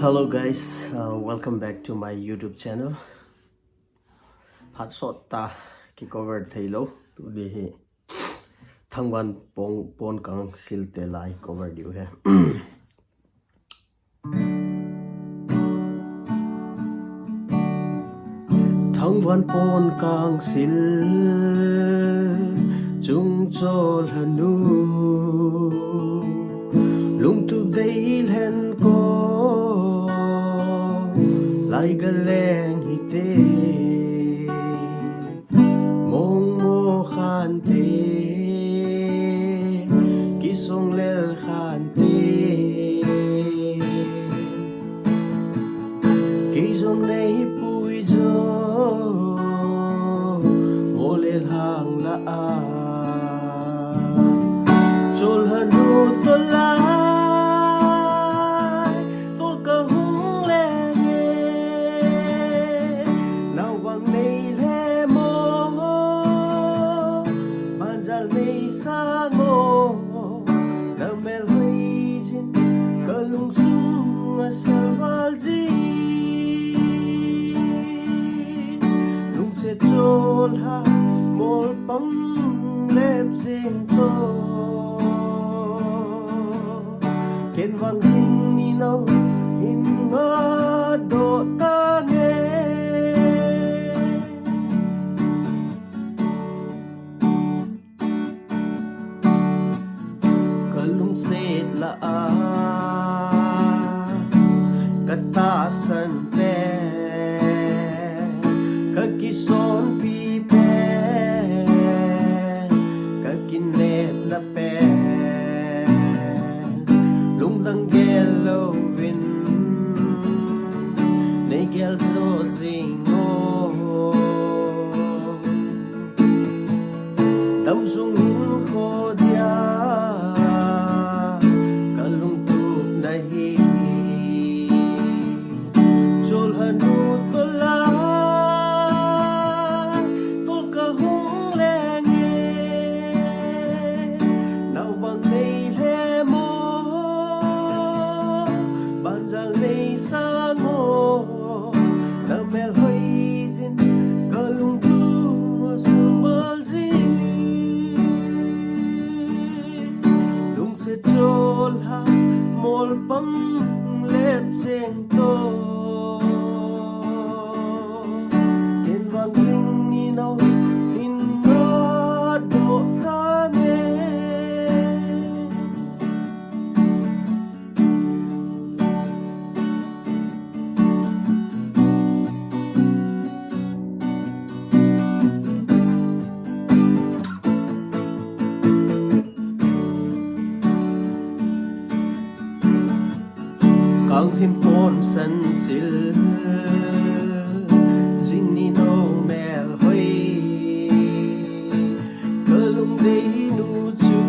Hello guys, welcome back to my YouTube channel. Hot shot ta ki cover thailo today he Thangvan ponkang silte lai cover diu he. Thangvan ponkang sil chung chol hanu lung tu dei hen ko lai galeng hite mong mo khan te kisong lel khan te kisong nei pui jo mo lel hang la a chol hanu to la chôn ha một bóng lép riêng tô kén vang dinh ni nâu in ngỡ độ ta nghe cả lung sét là a cả ta sân pe cả son pi pe cả kin net la pe lung dang gelo vin nei gel zo zingo tam sung hin kho dia cả lung tu nahi chol hanu to la một bóng lép riêng tô tên vang dinh ni nâu in ngỡ độ ta nghe càng thêm con sân sil dinh ni nâu mèo hơi cơ lung đấy nu chu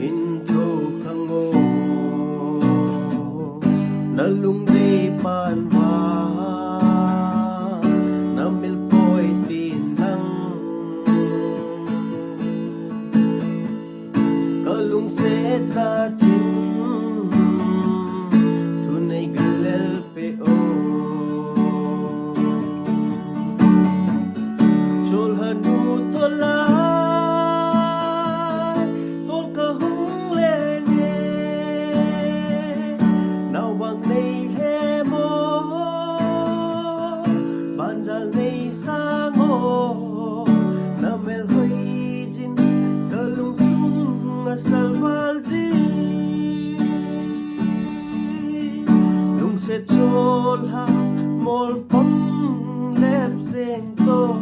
in thâu khang ngô na lung đấy pan hoa na mil poi tin lăng cơ lung sẽ ta chôn ha một bóng lép riêng tô